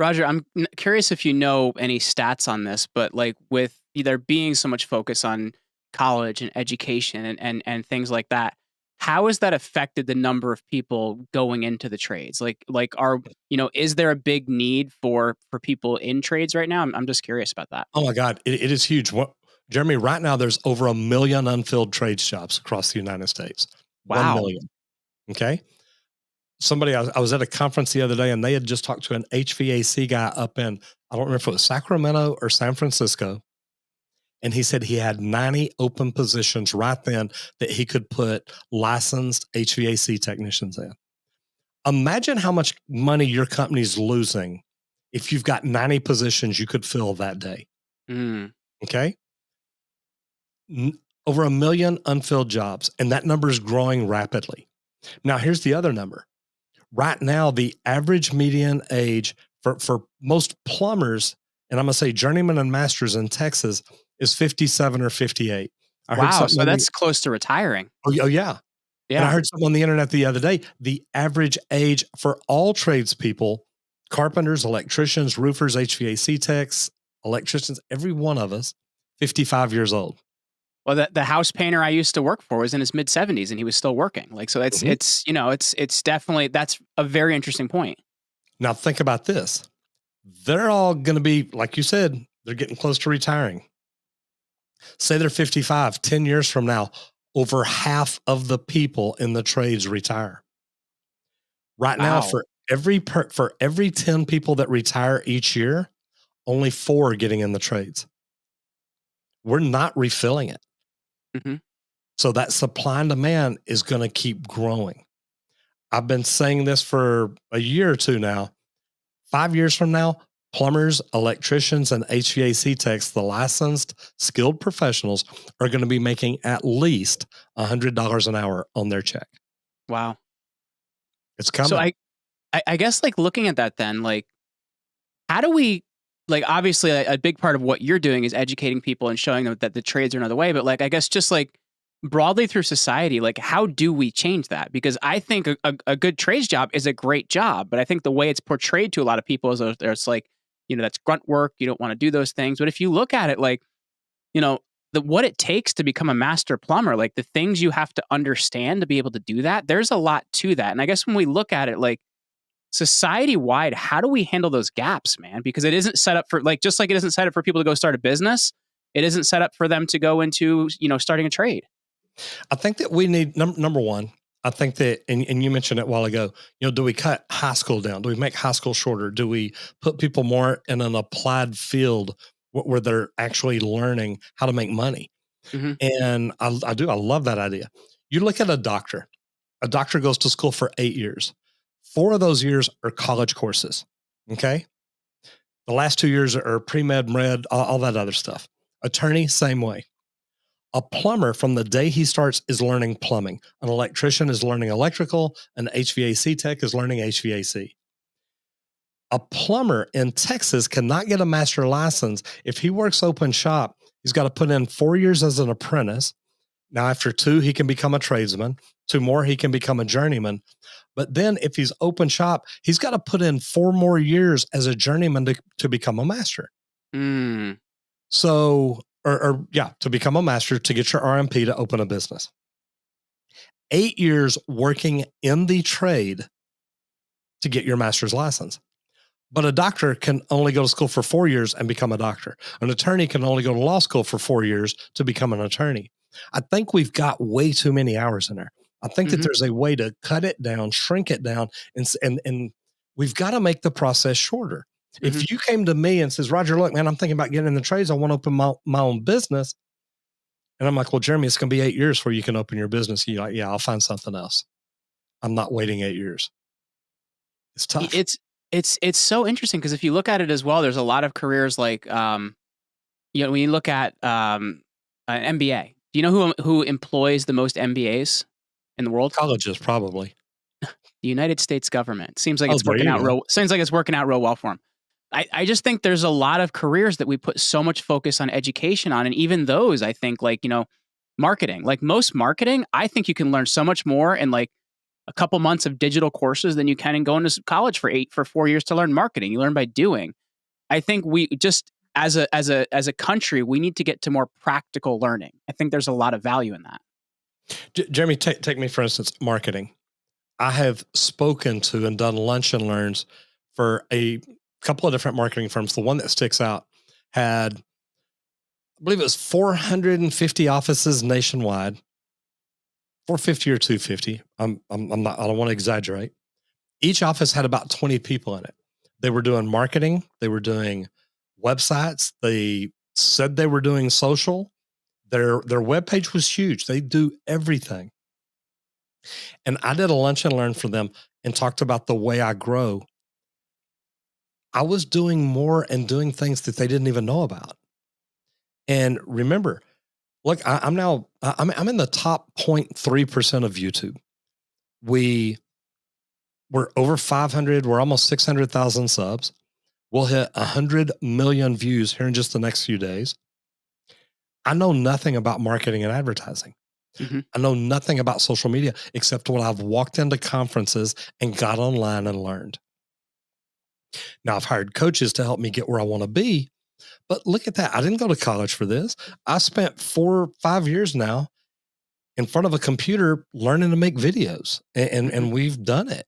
Roger, I'm curious if you know any stats on this, but like with there being so much focus on college and education and things like that, how has that affected the number of people going into the trades? Like are is there a big need for people in trades right now? I'm just curious about that. Oh my God, it is huge. Jeremy, right now there's over 1 million unfilled trades jobs across the United States. 1 Wow. million. Okay. I was at a conference the other day and they had just talked to an HVAC guy up in, I don't remember if it was Sacramento or San Francisco. And he said he had 90 open positions right then that he could put licensed HVAC technicians in. Imagine how much money your company's losing if you've got 90 positions you could fill that day. Mm. Okay. Over 1 million unfilled jobs, and that number is growing rapidly. Now, here's the other number. Right now, the average median age for most plumbers, and I'm going to say journeyman and masters in Texas, is 57 or 58. Wow. So that's close to retiring. Oh, yeah. Yeah. And I heard something on the internet the other day. The average age for all tradespeople, carpenters, electricians, roofers, HVAC techs, electricians, every one of us, 55 years old. Well, the house painter I used to work for was in his mid 70s and he was still working. Like, so it's definitely, that's a very interesting point. Now think about this. They're all going to be, like you said, they're getting close to retiring. Say they're 55, 10 years from now, over half of the people in the trades retire. Right now, for every 10 people that retire each year, only 4 are getting in the trades. We're not refilling it. Mm-hmm. So that supply and demand is going to keep growing. I've been saying this for a year or two now. 5 years from now, plumbers, electricians, and HVAC techs, the licensed, skilled professionals, are going to be making at least $100 an hour on their check. Wow. It's coming. So I guess like looking at that then, like, how do we, like, obviously a big part of what you're doing is educating people and showing them that the trades are another way. But like, I guess just like broadly through society, like how do we change that? Because I think a good trades job is a great job, but I think the way it's portrayed to a lot of people is there's like, that's grunt work. You don't want to do those things. But if you look at it, like, what it takes to become a master plumber, like the things you have to understand to be able to do that, there's a lot to that. And I guess when we look at it, like society wide, how do we handle those gaps, man? Because it isn't set up for like, just like it isn't set up for people to go start a business. It isn't set up for them to go into, starting a trade. I think that we need number one. I think that, and you mentioned it a while ago, do we cut high school down? Do we make high school shorter? Do we put people more in an applied field where they're actually learning how to make money? Mm-hmm. And I love that idea. You look at a doctor goes to school for 8 years. 4 of those years are college courses. Okay. The last 2 years are pre-med, med, all that other stuff. Attorney, same way. A plumber from the day he starts is learning plumbing. An electrician is learning electrical. An HVAC tech is learning HVAC. A plumber in Texas cannot get a master license. If he works open shop, he's got to put in 4 years as an apprentice. Now, after 2, he can become a tradesman. 2 more, he can become a journeyman. But then if he's open shop, he's got to put in 4 more years as a journeyman to become a master. Mm. So, to become a master, to get your RMP to open a business. 8 years working in the trade to get your master's license. But a doctor can only go to school for 4 years and become a doctor. An attorney can only go to law school for 4 years to become an attorney. I think we've got way too many hours in there. I think that there's a way to cut it down, shrink it down, and we've got to make the process shorter. If you came to me and says, Roger, look, man, I'm thinking about getting in the trades. I want to open my own business. And I'm like, well, Jeremy, it's going to be 8 years before you can open your business. And you're like, yeah, I'll find something else. I'm not waiting 8 years. It's tough. It's so interesting because if you look at it as well, there's a lot of careers like, when you look at an MBA, do you know who employs the most MBAs in the world? Colleges, probably. The United States government. Seems like it's working out real well for them. I just think there's a lot of careers that we put so much focus on education on. And even those, I think, like, marketing, like most marketing, I think you can learn so much more in like a couple months of digital courses than you can in going to college for 4 years to learn marketing. You learn by doing. I think we just as a country, we need to get to more practical learning. I think there's a lot of value in that. Jeremy, take me for instance, marketing. I have spoken to and done lunch and learns for a couple of different marketing firms. The one that sticks out had, I believe it was 450 offices nationwide, 450 or 250. I'm not, I don't want to exaggerate. Each office had about 20 people in it. They were doing marketing. They were doing websites. They said they were doing social. Their webpage was huge. They do everything. And I did a lunch and learn for them and talked about the way I grow. I was doing more and doing things that they didn't even know about. And remember, look, I'm in the top 0.3% of YouTube. We're over 500. We're almost 600,000 subs. We'll hit 100 million views here in just the next few days. I know nothing about marketing and advertising. Mm-hmm. I know nothing about social media except when I've walked into conferences and got online and learned. Now I've hired coaches to help me get where I want to be, but look at that. I didn't go to college for this. I spent 4 or 5 years now in front of a computer learning to make videos, and we've done it.